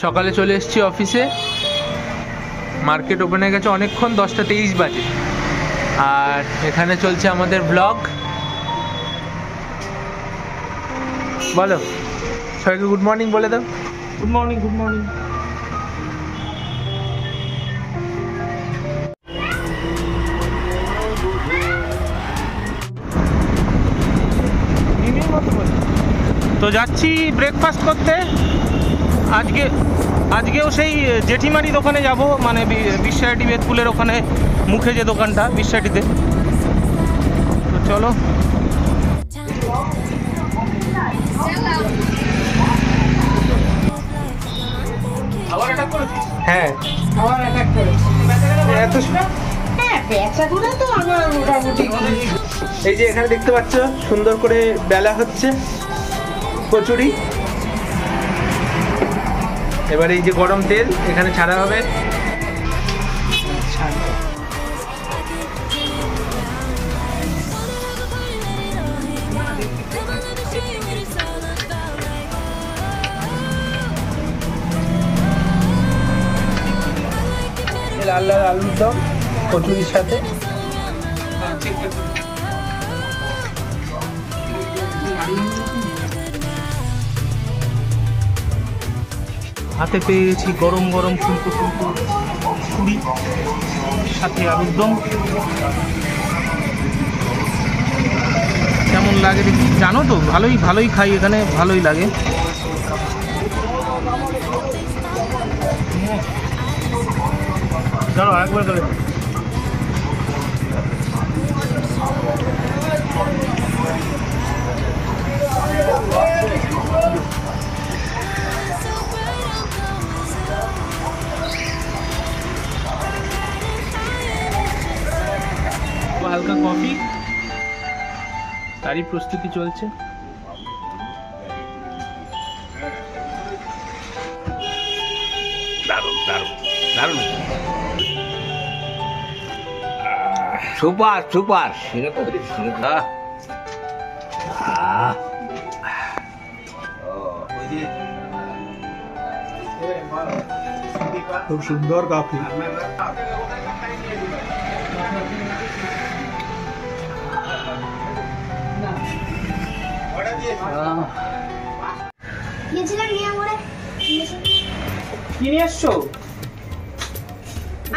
সকালে চলে এসেছি অফিসে, মার্কেট ওপেন হয়ে গেছে অনেকক্ষণ, 10টা 23 বাজে। আর এখানে চলছে আমাদের ব্লগ। বলো সবাইকে গুড মর্নিং বলে দাও। Good morning, good morning. তো যাচ্ছি ব্রেকফাস্ট করতে। আজকেও সেই জেঠিমারি দোকানে যাব, মানে বিশ্বাটি বেদপুলের ওখানে মুখে যে দোকানটা বিশ্বাটিতে। তো চলো। হ্যাঁ এই যে এখানে দেখতে পাচ্ছ সুন্দর করে বেলা হচ্ছে কচুরি। এবার এই যে গরম তেল এখানে ছাড়া হবে। লাল লাল আলুর দম কচুরির সাথে। হাতে পেয়ে গেছি গরম গরম ফুলকো ফুলকো পুরি, সাথে আলুর দম। কেমন লাগে দেখি, জানো তো? ভালোই খাই এখানে, ভালোই লাগে। চলো আরেকবার করে। হালকা কফি, তারই প্রস্তুতি চলছে। দারুণ দারুণ দারুণ, সুপার সুপার। খুব সুন্দর কফি। কি নিয়ে এসছো?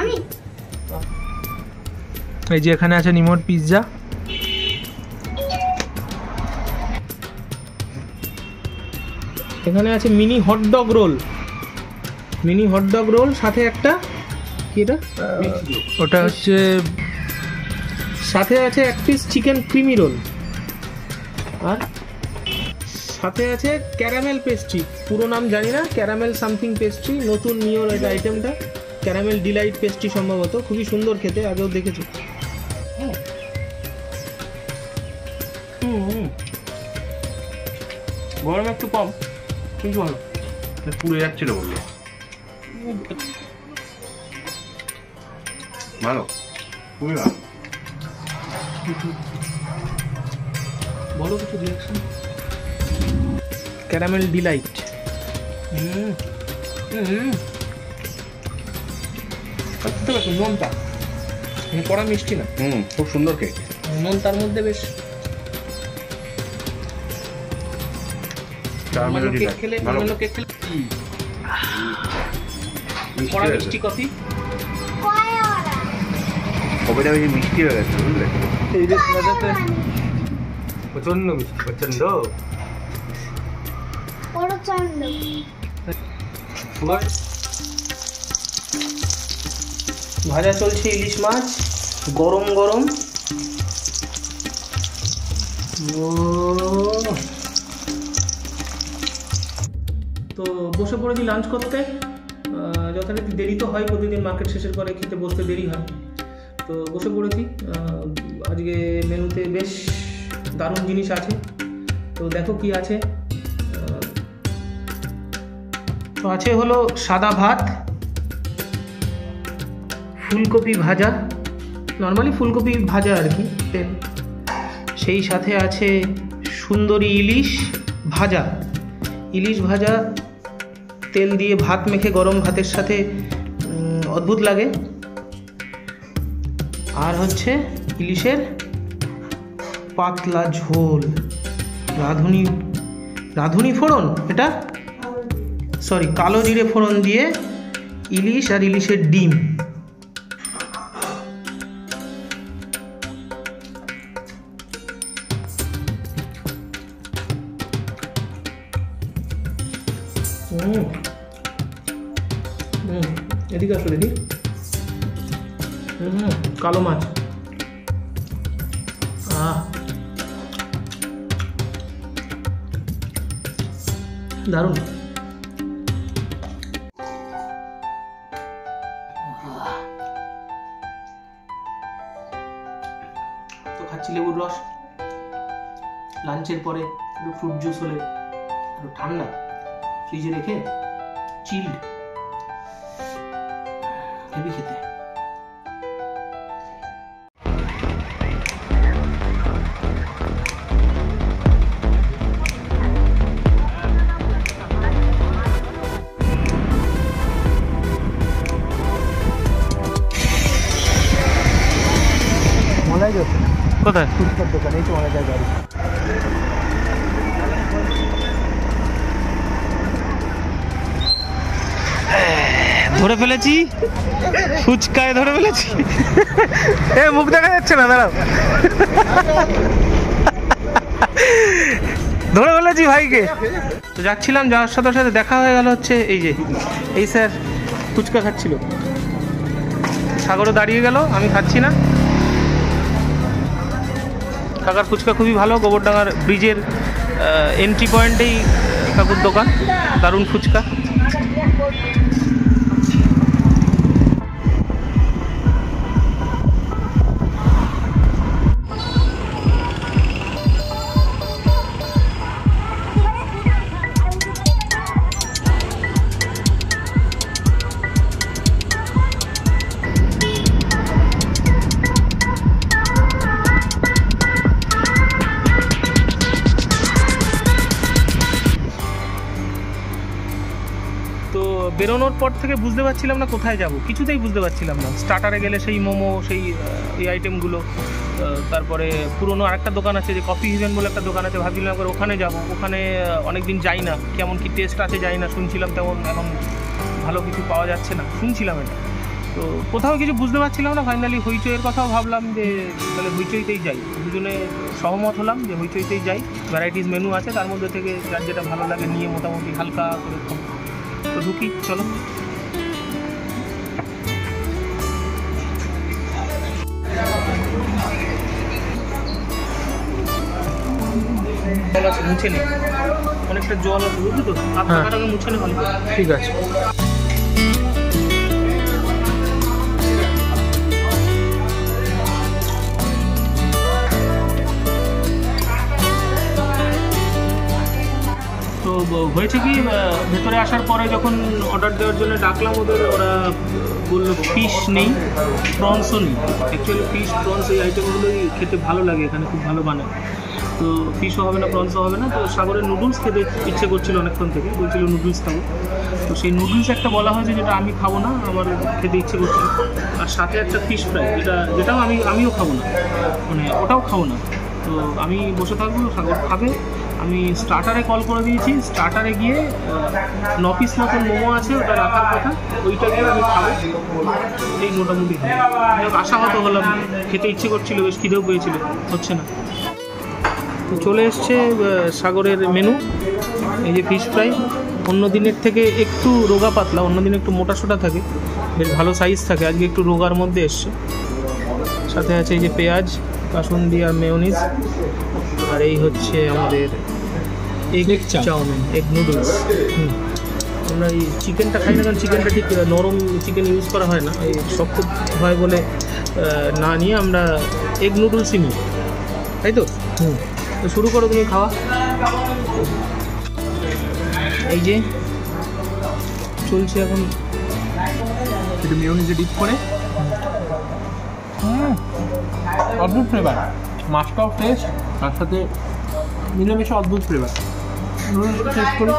আমি এই যে এখানে আছে নিমোর পিৎজা। এখানে আছে mini hot dog roll, mini hot dog roll সাথে একটা কি এটা, ওটা হচ্ছে সাথে আছে এক পিস চিকেন ক্রিমি রোল, আর সাথে আছে ক্যারামেল পেস্ট্রি। পুরো নাম জানি না, ক্যারামেল সামথিং পেস্ট্রি, নতুন নিউর এটা আইটেমটা। ক্যারামেল ডিলাইট পেস্ট্রি সম্ভবত, খুবই সুন্দর খেতে, আগেও দেখেছি। গরম একটু কম কিন্তু ভালো, পুড়ে যাচ্ছিল বললো, ভালো খুবই ভালো। বলো কিছু রিয়াকশন। ক্যারামেল ডিলাইট, নুনটা কড়া মিষ্টি না, খুব সুন্দর কেক। নুন তার মধ্যে বেশ। কেক খেলে কড়া মিষ্টি কফি, কফিটা বেশি মিষ্টি হয়ে গেছে বুঝলে। এই যে প্রচন্ড মিষ্টি, প্রচন্ড। ভাজা চলছে ইলিশ মাছ, গরম গরম। তো বসে পড়েছি লাঞ্চ করতে। যথারীতি দেরি তো হয়, প্রতিদিন মার্কেট শেষের পরে খেতে বসতে দেরি হয়, তো বসে পড়েছি। আজকে মেনুতে বেশ দারুণ জিনিস আছে, তো দেখো কি আছে। তো আছে হলো সাদা ভাত, ফুলকপি ভাজা, নর্মালি ফুলকপি ভাজা আর কি, তেল। সেই সাথে আছে সুন্দরী ইলিশ ভাজা, ইলিশ ভাজা তেল দিয়ে ভাত মেখে গরম ভাতের সাথে অদ্ভুত লাগে। আর হচ্ছে ইলিশের পাতলা ঝোল, রাঁধুনি ফোড়ন, এটা সরি কালো জিরে ফোড়ন দিয়ে ইলিশ আর ইলিশের ডিম। এদিকে আসো দেখি। কালো মাছ, দারুণ। তো খাচ্ছি লেবুর রস, লাঞ্চের পরে একটু ফ্রুট জুস হলে একটু ঠান্ডা ফ্রিজে রেখে চিল্ড হেভি খেতে। কোথায়? ফুচকার দোকান, এই তো অনেক গাড়ি। ধরে ফেলেছি, ফুচকায় ধরে ফেলেছি। এ মুখ দেখা যাচ্ছে না, দাঁড়াও। ধরে ফেলেছি ভাইকে। তো যাচ্ছিলাম, যাওয়ার সাথে সাথে দেখা হয়ে গেল হচ্ছে এই স্যার ফুচকা খাচ্ছিল। সাগরও দাঁড়িয়ে গেল, আমি খাচ্ছি না। কাকার ফুচকা খুবই ভালো, গোবরডাঙ্গার ব্রিজের এন্ট্রি পয়েন্টেই কাকুর দোকান, দারুণ ফুচকা। বেরোনোর পর থেকে বুঝতে পারছিলাম না কোথায় যাব, কিছুতেই বুঝতে পারছিলাম না। স্টার্টারে গেলে সেই মোমো, সেই এই আইটেমগুলো, তারপরে পুরনো আরেকটা দোকান আছে যে কফি হেভেন বলে একটা দোকান আছে, ভাবছিলাম করে ওখানে যাব। ওখানে অনেক দিন যাই না, কেমন কি টেস্ট আছে যাই না, শুনছিলাম তেমন এখন ভালো কিছু পাওয়া যাচ্ছে না, শুনছিলাম এটা। তো কোথাও কিছু বুঝতে পারছিলাম না। ফাইনালি হইচইয়ের কথাও ভাবলাম যে তাহলে হইচইতেই যাই। দুজনে সহমত হলাম যে হইচইতেই যাই। ভ্যারাইটিস মেনু আছে, তার মধ্যে থেকে যার যেটা ভালো লাগে নিয়ে মোটামুটি হালকা করে খাবো। তো ঢুকি, চলো। জল আছে, মুছে নেই, অনেকটা জল আছে, বুঝলি তো? আপনার মুছে নেই, ঠিক আছে। তো হয়েছে কি, ভেতরে আসার পরে যখন অর্ডার দেওয়ার জন্য ডাকলাম ওরা বললো ফিশ নেই, প্রনসও নেই। অ্যাকচুয়ালি ফিশ প্রনস এই আইটেমগুলোই খেতে ভালো লাগে, এখানে খুব ভালো বানায়। তো ফিশও হবে না, প্রনসও হবে না। তো সাগরের নুডলস খেতে ইচ্ছে করছিল অনেকক্ষণ থেকে, বলছিল নুডলস খাবো। তো সেই নুডলস একটা বলা হয়েছে যেটা আমি খাবো না, আমার খেতে ইচ্ছে করছিল। আর সাথে একটা ফিশ ফ্রাই, যেটাও আমিও খাবো না, মানে ওটাও খাবো না। তো আমি বসে থাকবো, সাগর খাবে। আমি স্টার্টারে কল করে দিয়েছি, স্টার্টারে গিয়ে 9 পিস মতন মোমো আছে, ওটা রাখার কথা, ওইটা গিয়ে আমি খাবো। এই মোটামুটি আশাহত হলাম, খেতে ইচ্ছে করছিল, বেশ খিদেও পেয়েছিল, হচ্ছে না। তো চলে এসছে সাগরের মেনু, এই যে ফিশ ফ্রাই। অন্য দিনের থেকে একটু রোগা পাতলা, অন্য দিন একটু মোটা সোটা থাকে, বেশ ভালো সাইজ থাকে, আজকে একটু রোগার মধ্যে এসছে। সাথে আছে এই যে পেঁয়াজ, কাসুন্দি আর মেয়োনিজ। আর এই হচ্ছে আমাদের এগ চাউমিন, এগ নুডলস। আমরা এই চিকেনটা খাই না, কারণ চিকেনটা ঠিক নরম চিকেন ইউজ করা হয় না, এই শক্ত হয় বলে না নিয়ে আমরা এগ নুডলসই নিই, তাই তো? তো শুরু করো তুমি খাওয়া। এই যে চলছে এখন, একটু মেয়োনিজে ডিপ করে। অদ্ভুত ফ্লেভার, মাছটাও ফ্রেশ, তার সাথে মিলেমিশে অদ্ভুত ফ্লেভার। নুডলসটা টেস্ট করি।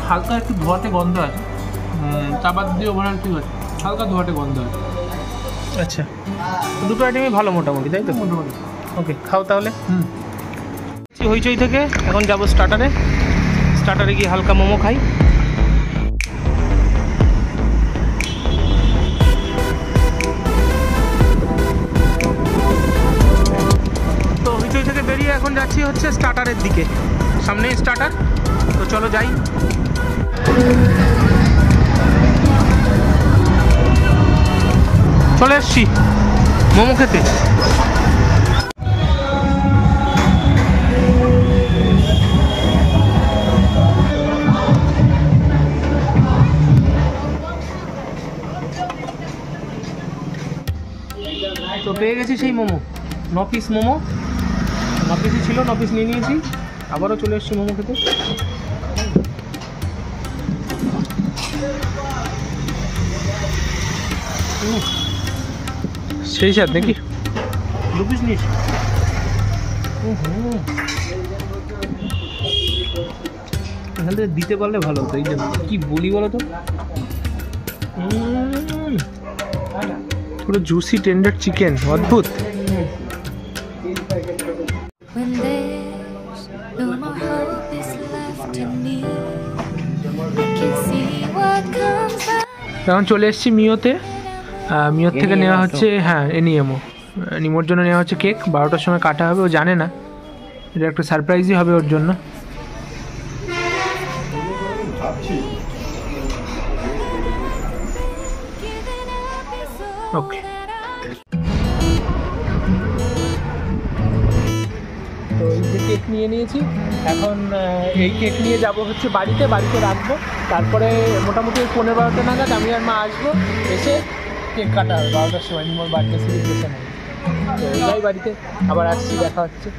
হালকা একটু ধোয়াটে গন্ধ আছে, চাপাত দিয়ে ওভারঅল ঠিক আছে, হালকা ধোয়াটে গন্ধ আছে। আচ্ছা, দুটো আইটেমই ভালো মোটামুটি, তাই তো? মোটামুটি। ওকে, খাও তাহলে। হইচই থেকে এখন যাব স্টার্টারে। স্টার্টারে গিয়ে হালকা মোমো খাই। তো হইচই থেকে বেরিয়ে এখন যাচ্ছি হচ্ছে স্টার্টারের দিকে, সামনেই স্টার্টার। তো চলো যাই। চলে এসছি মোমো খেতে। তো পেয়ে গেছি সেই মোমো, 9 পিস মোমো। 9 পিসই ছিল, 9 পিস নিয়ে নিয়েছি। আবারও চলে এসেছি মোমো খেতে। সেই স্বাদ নাকি? 2 পিস নিস। এখান থেকে দিতে পারলে ভালো হতো। এই যে কি বলি বলো তো, পুরো জুসি টেন্ডার চিকেন, অদ্ভুত। এখন চলে এসেছি মিওতে। মিওর থেকে নেওয়া হচ্ছে, হ্যাঁ, নিএমও। নিমোর জন্য নেওয়া হচ্ছে কেক। 12টার সময় কাটা হবে, ও জানে না। এটা একটা সারপ্রাইজই হবে ওর জন্য। ওকে, তো এই যে কেক নিয়ে নিয়েছি। এখন এই কেক নিয়ে যাব হচ্ছে বাড়িতে রাখবো। তারপরে মোটামুটি 15-12টা নাগাদ আমি আর মা আসবো, এসে কেক কাটা হবে 12টার সময়। নিমোর বার্থডে সেলিব্রেশন হবে। তো যাই বাড়িতে, আবার আসছি, দেখা হচ্ছে।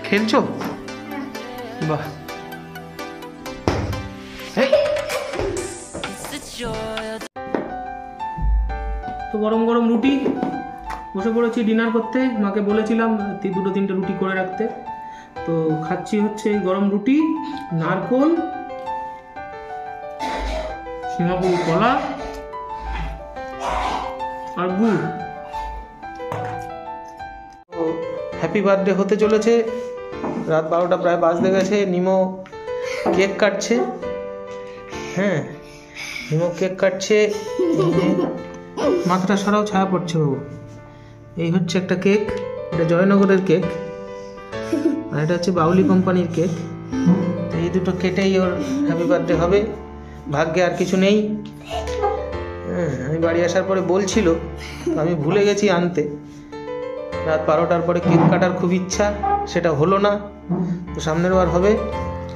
খেলছো? বাহ, তো গরম গরম রুটি, বসে পড়েছি ডিনার করতে। মাকে বলেছিলাম 2-3টে রুটি করে রাখতে। তো খাচ্ছি হচ্ছে এই গরম রুটি, নারকোল, সিঙ্গাপুর কলা আর গুড়। তো হ্যাপি বার্থডে হতে চলেছে। রাত 12টা প্রায় বাজতে গেছে। নিমো কেক কাটছে। হ্যাঁ, নিমো কেক কাটছে। মাথাটা সরাও, ছায়া পড়ছে বাবু। এই হচ্ছে একটা কেক, এটা জয়নগরের কেক, আর এটা হচ্ছে বাউলি কোম্পানির কেক। তো এই দুটো কেটেই ওর হ্যাপি বার্থডে হবে। ভাগ্যে আর কিছু নেই। হ্যাঁ, আমি বাড়ি আসার পরে বলছিল, আমি ভুলে গেছি আনতে। রাত 12টার পরে কেক কাটার খুব ইচ্ছা, সেটা হলো না। তো সামনের বার হবে,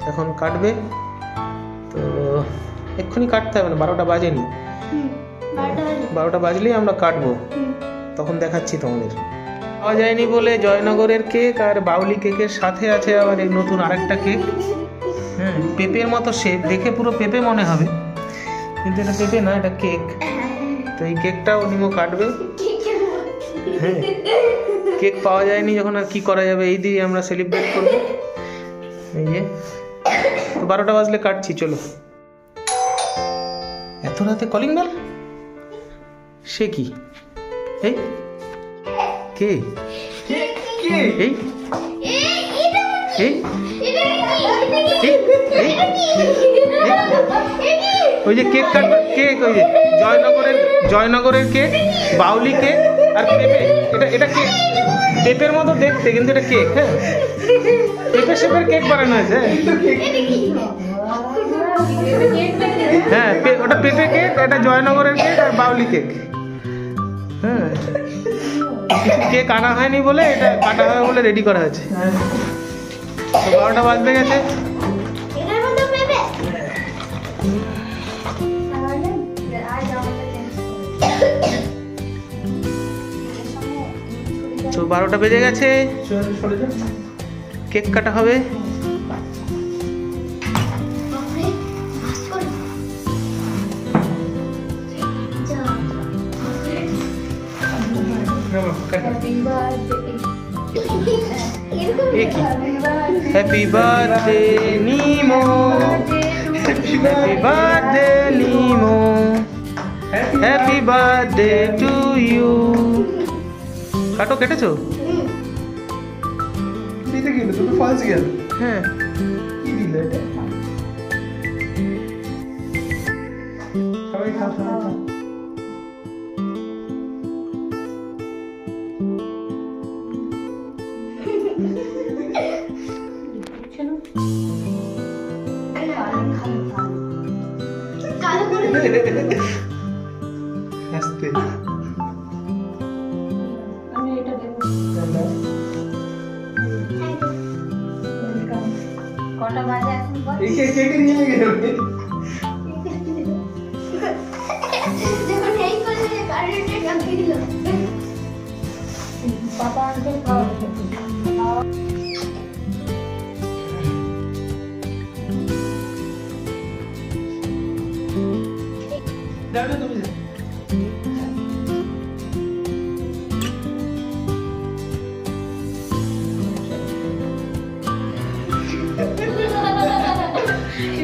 এখন কাটবে। তো এক্ষুনি কাটতে হবে না, 12টা বাজেনি। 12টা বাজলেই আমরা কাটবো, তখন দেখাচ্ছি তোমাদের। পাওয়া যায়নি বলে জয়নগরের কেক আর বাউলি কেকের সাথে আছে আবার এই নতুন আরেকটা কেক। হ্যাঁ, পেঁপের মতো শেপ, দেখে পুরো পেঁপে মনে হবে, কিন্তু এটা পেঁপে না, এটা কেক। তো এই কেকটাও নিমো কাটবে। হ্যাঁ, কেক পাওয়া যায়নি যখন, আর কি করা যাবে, এই দিয়ে আমরা সেলিব্রেট করবো। এই যে, তো 12টা বাজলে কাটছি, চলো। এত রাতে কলিং বেল, সে কি? এই কে? এই ওই যে কেক কাটবে, কেক, ওই যে জয়নগরের কেক, বাউলি কেক আর পেঁপে। এটা কেক, পেঁপের মতো দেখতে, কিন্তু এটা কেক। হ্যাঁ, পেঁপে শেপের কেক বানানো হয়েছে। হ্যাঁ, ওটা পেঁপে কেক, এটা জয়নগরের কেক আর বাউলি কেক। হ্যাঁ, কিছু কেক আনা হয়নি বলে এটা কাটা হবে বলে রেডি করা হয়েছে। তো 12টা বাজতে গেছে। তো 12টা বেজে গেছে, কেক কাটা হবে। Happy birthday Nimo, happy birthday Nimo, happy birthday to you. কাটো, কেটেছো? দিতে গেল তো ফলস গেল। হ্যাঁ, কি দিল এটা? সবাই খাও, সবাই খাও। আস্তে। কটা বাজে এখন বল? কে কে নিয়ে গেল? যখন এই করে কারেন্টে ঢাকিয়ে দিল। পাপা আনতে খাওয়া যাবে তুমি যা।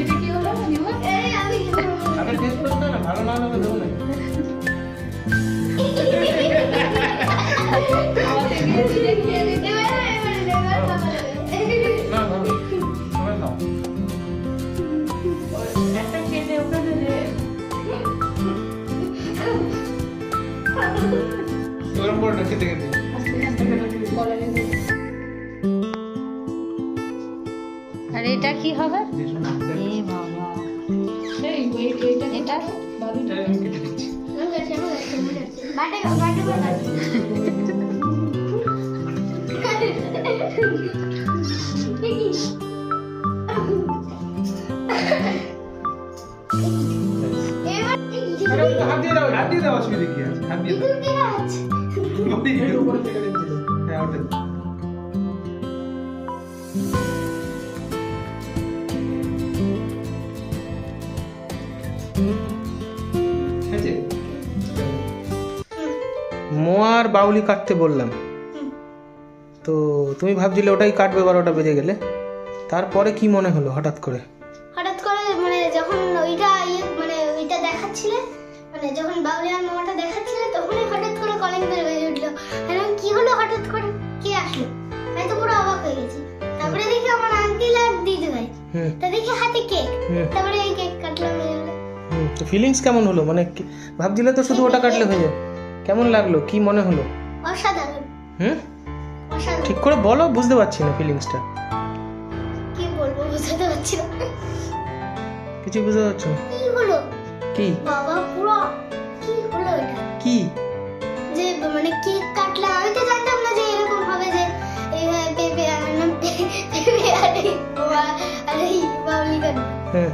এটা কি হলো? এই আমি আগে টেস্ট করো না, ভালো না হলে দেবো না। না ভালো, সবাই খাও। একটা খেতে ওখানে রে। গরম করে না খেতে খেতে। আর এটা কি হবে? এ বাবা, এটা আমি কেটে দিচ্ছি। আরে ওটা হাত দিয়ে দাও, হাত দিয়ে দাও, অসুবিধা কি আছে? হাত দিয়ে দাও। একটু উপরে থেকে দিচ্ছি। হ্যাঁ, ওটা দাও। হয়েছে? মোয়া আর বাউলি কাটতে বললাম, তো তুমি ভাবছিলে ওটাই কাটবে, 12টা বেজে গেলে। তারপরে কি মনে হলো হঠাৎ করে? হঠাৎ করে মানে যখন ওইটা মানে ওইটা দেখাচ্ছিলে, মানে যখন বাউলিয়ার মামাটা দেখাচ্ছিলে, তখনই হঠাৎ করে কলিং বেল বেজে উঠলো। এখন কি হলো হঠাৎ করে, কে আসলো? আমি তো পুরো অবাক হয়ে গেছি। তারপরে দেখি আমার আঙ্কেল আর দিদি ভাই, হুম তা দেখি হাতে কেক। হুম তারপরে এই কেক কাটলাম। হুম, তো ফিলিংস কেমন হলো? মানে ভাবছিলে তো শুধু ওটা কাটলে হয়ে যাবে, কেমন লাগলো, কি মনে হলো? অসাধারণ, হুম, অসাধারণ। ঠিক করে বলো, বুঝতে পারছি না ফিলিংসটা। কি বলবো, বুঝতে পারছি না। কিছু বুঝতে পারছো না? কি হলো কি বাবা, পুরো কি হলো এটা? কি? যে মানে কেক কাটলাম, আমি তো জানতাম না যে এরকম হবে, যে এইভাবে পেঁপে আর এই বাউলি কাটবে। হ্যাঁ